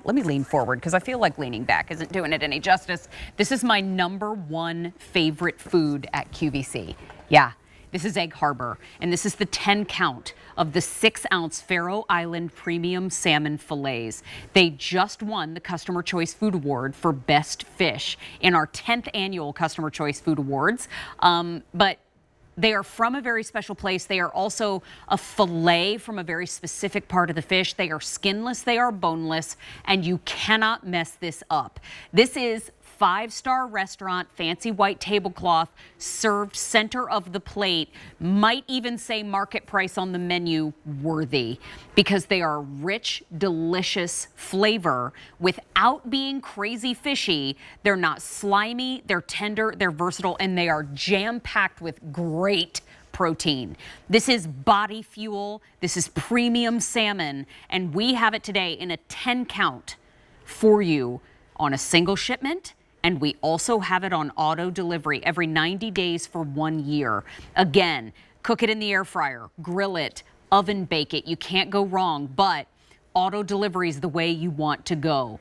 let me lean forward because I feel like leaning back isn't doing it any justice. This is my #1 favorite food at QVC. Yeah. This is Egg Harbor, and this is the 10 count of the 6-ounce Faroe Island premium salmon fillets. They just won the Customer Choice Food Award for Best Fish in our 10th annual Customer Choice Food Awards. But they are from a very special place. They are also a fillet from a very specific part of the fish. They are skinless, they are boneless, and you cannot mess this up. This is 5-star restaurant, fancy white tablecloth, served center of the plate, might even say market price on the menu worthy, because they are rich, delicious flavor without being crazy fishy. They're not slimy, they're tender, they're versatile, and they are jam-packed with great protein. This is body fuel, this is premium salmon, and we have it today in a 10 count for you on a single shipment. And we also have it on auto delivery every 90 days for 1 year. Again, cook it in the air fryer, grill it, oven bake it. You can't go wrong, but auto delivery is the way you want to go.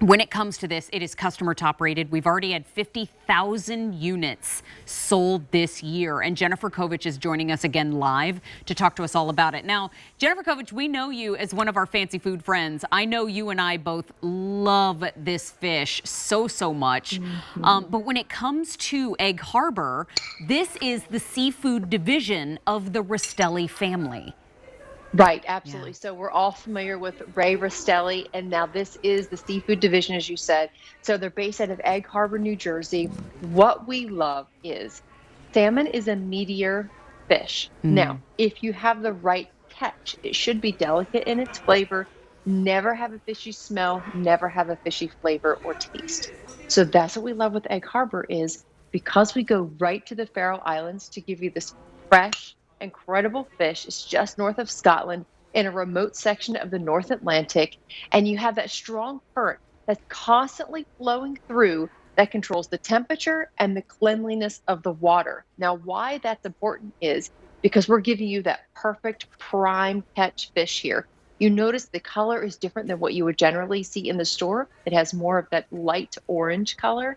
When it comes to this, it is customer top rated. We've already had 50,000 units sold this year. And Jennifer Kovich is joining us again live to talk to us all about it. Now, Jennifer Kovich, we know you as one of our fancy food friends. I know you and I both love this fish so much. But when it comes to Egg Harbor, this is the seafood division of the Rastelli family. Right, absolutely. Yeah. So we're all familiar with Ray Rastelli, and now this is the seafood division, as you said. So they're based out of Egg Harbor, New Jersey. What we love is salmon is a meatier fish. Now, if you have the right catch, it should be delicate in its flavor, never have a fishy smell, never have a fishy flavor or taste. So that's what we love with Egg Harbor is because we go right to the Faroe Islands to give you this fresh, incredible fish. It's just north of Scotland in a remote section of the North Atlantic. And you have that strong current that's constantly flowing through that controls the temperature and the cleanliness of the water. Now, why that's important is because we're giving you that perfect prime catch fish here. You notice the color is different than what you would generally see in the store. It has more of that light orange color.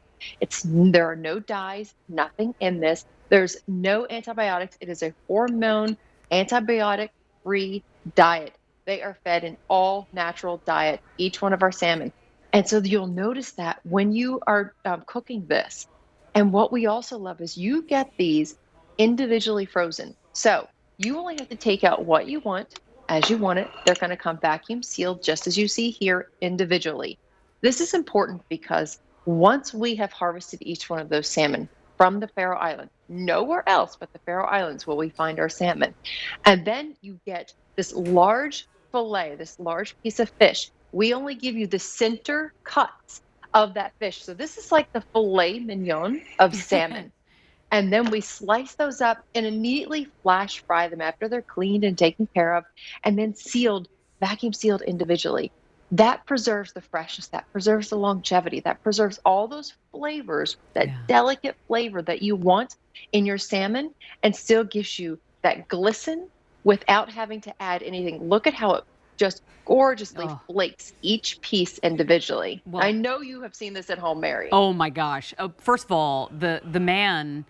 There are no dyes, nothing in this. There's no antibiotics. It is a hormone antibiotic-free diet. They are fed an all natural diet, each one of our salmon. And so you'll notice that when you are cooking this. And what we also love is you get these individually frozen. So you only have to take out what you want as you want it. They're going to come vacuum sealed just as you see here individually. This is important because once we have harvested each one of those salmon from the Faroe Islands, nowhere else but the Faroe Islands will we find our salmon. And then you get this large fillet, this large piece of fish. We only give you the center cuts of that fish. So this is like the filet mignon of salmon. And then we slice those up and immediately flash fry them after they're cleaned and taken care of, and then sealed, vacuum sealed individually. That preserves the freshness, that preserves the longevity, that preserves all those flavors, that delicate flavor that you want in your salmon, and still gives you that glisten without having to add anything. Look at how it just gorgeously flakes each piece individually. Well, I know you have seen this at home, Mary. Oh my gosh. First of all, the man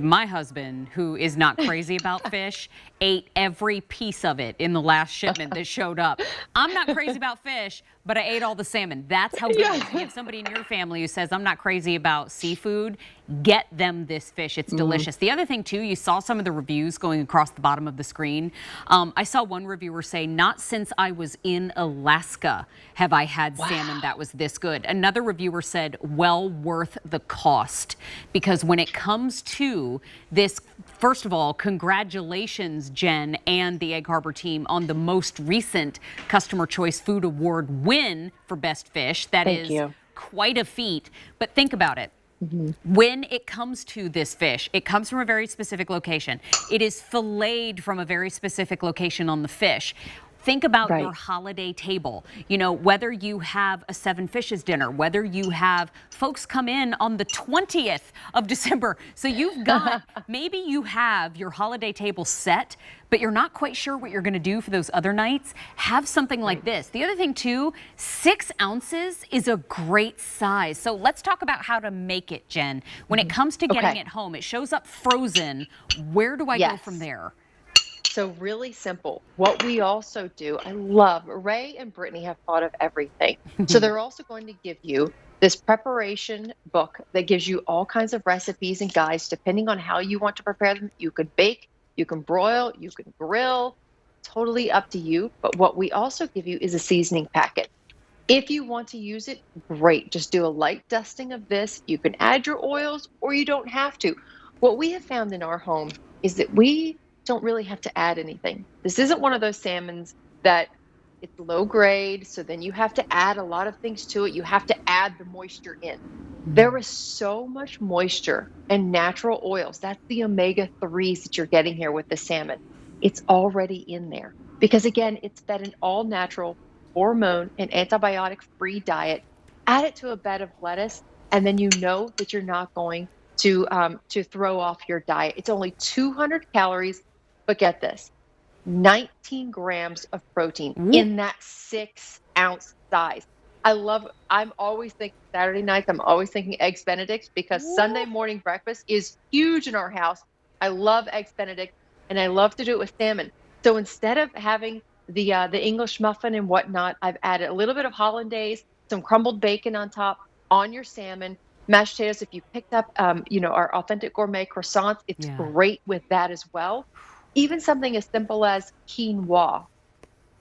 my husband, who is not crazy about fish, ate every piece of it in the last shipment that showed up. I'm not crazy about fish, but I ate all the salmon. That's how good it is. If you have somebody in your family who says, I'm not crazy about seafood, get them this fish. It's delicious. The other thing, too, you saw some of the reviews going across the bottom of the screen. I saw one reviewer say, not since I was in Alaska have I had salmon that was this good. Another reviewer said, well worth the cost. Because when it comes to this, first of all, congratulations, Jen and the Egg Harbor team on the most recent Customer Choice Food Award win for Best Fish. That is quite a feat. But think about it. When it comes to this fish, it comes from a very specific location. It is filleted from a very specific location on the fish. think about Right. your holiday table. You know, whether you have a seven fishes dinner, whether you have folks come in on the 20th of December. So you've got, maybe you have your holiday table set, but you're not quite sure what you're going to do for those other nights. Have something like this. The other thing too, 6 ounces is a great size. So let's talk about how to make it, Jen. When it comes to getting it home, it shows up frozen. Where do I go from there? So really simple. What we also do, I love, Ray and Brittany have thought of everything. So they're also going to give you this preparation book that gives you all kinds of recipes and guides depending on how you want to prepare them. You could bake, you can broil, you can grill, totally up to you. But what we also give you is a seasoning packet. If you want to use it, great. Just do a light dusting of this. You can add your oils or you don't have to. What we have found in our home is that we don't really have to add anything. This isn't one of those salmons that it's low grade, so then you have to add a lot of things to it. You have to add the moisture in. There is so much moisture and natural oils. That's the omega-3s that you're getting here with the salmon. It's already in there because, again, it's fed an all-natural, hormone and antibiotic-free diet. Add it to a bed of lettuce, and then you know that you're not going to throw off your diet. It's only 200 calories, but get this, 19 grams of protein in that 6-ounce size. I'm always thinking Saturday nights, I'm always thinking Eggs Benedict because Sunday morning breakfast is huge in our house. I love Eggs Benedict and I love to do it with salmon. So instead of having the English muffin and whatnot, I've added a little bit of hollandaise, some crumbled bacon on top on your salmon, mashed potatoes. If you picked up, our authentic gourmet croissants, it's great with that as well. Even something as simple as quinoa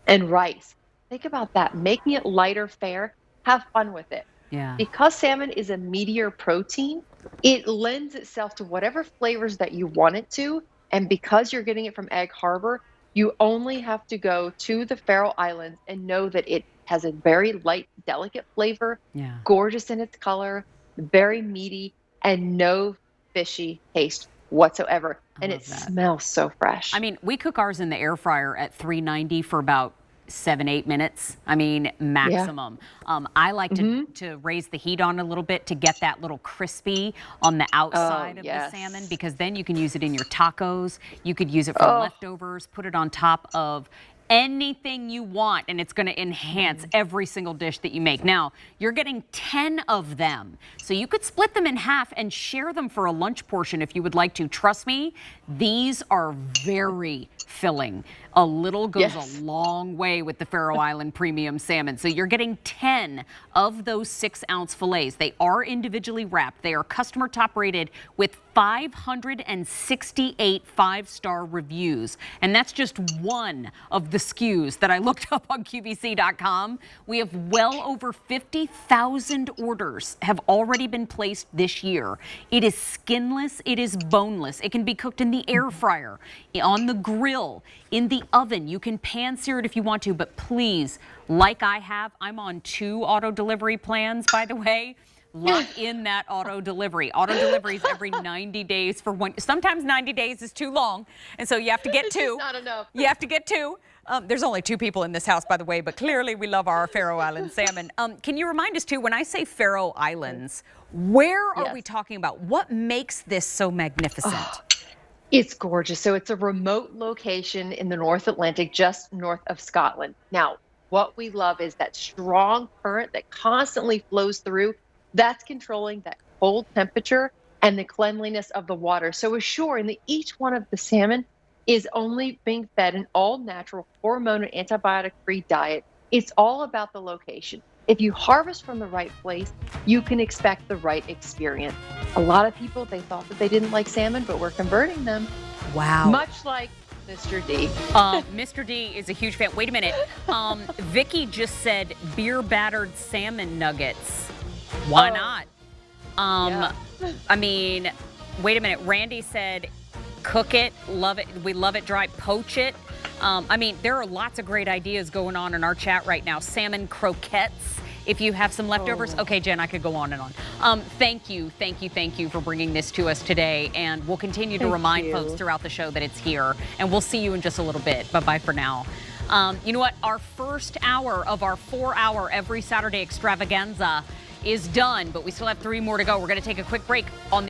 and rice. Think about that, making it lighter fare, have fun with it. Yeah. Because salmon is a meatier protein, it lends itself to whatever flavors that you want it to. And because you're getting it from Egg Harbor, you only have to go to the Faroe Islands and know that it has a very light, delicate flavor, gorgeous in its color, very meaty, and no fishy taste whatsoever. And it smells so fresh. I mean, we cook ours in the air fryer at 390 for about 7-8 minutes. I mean, maximum. I like to raise the heat on a little bit to get that little crispy on the outside of the salmon, because then you can use it in your tacos. You could use it for leftovers, put it on top of anything you want, and it's going to enhance every single dish that you make. Now, you're getting 10 of them, so you could split them in half and share them for a lunch portion if you would like to. Trust me, these are very filling. A little goes a long way with the Faroe Island premium salmon. So you're getting 10 of those 6-ounce fillets. They are individually wrapped. They are customer top rated with 568 5-star reviews. And that's just one of the SKUs that I looked up on QVC.com. We have well over 50,000 orders have already been placed this year. It is skinless. It is boneless. It can be cooked in the air fryer, on the grill, in the oven. You can pan sear it if you want to, but please, like I have, I'm on 2 auto delivery plans, by the way. Lock in that auto delivery. Auto deliveries every 90 days for one. Sometimes 90 days is too long, and so you have to get 2. Not enough. You have to get 2. There's only 2 people in this house, by the way, but clearly we love our Faroe Island salmon. Can you remind us, too, when I say Faroe Islands, where are we talking about? What makes this so magnificent? It's gorgeous. So it's a remote location in the North Atlantic, just north of Scotland. Now, what we love is that strong current that constantly flows through. That's controlling that cold temperature and the cleanliness of the water. So assuring that each one of the salmon is only being fed an all-natural, hormone and antibiotic-free diet. It's all about the location. If you harvest from the right place, you can expect the right experience. A lot of people, they thought that they didn't like salmon, but we're converting them. Wow. Much like Mr. D. Mr. D is a huge fan. Wait a minute. Vicky just said beer battered salmon nuggets. Why not? I mean, wait a minute. Randy said cook it, love it. We love it dry, poach it. I mean, there are lots of great ideas going on in our chat right now. Salmon croquettes, if you have some leftovers. Okay, Jen, I could go on and on. Thank you for bringing this to us today. And we'll continue to remind folks throughout the show that it's here. And we'll see you in just a little bit. Bye-bye for now. You know what? Our first hour of our 4-hour every Saturday extravaganza is done, but we still have 3 more to go. We're going to take a quick break on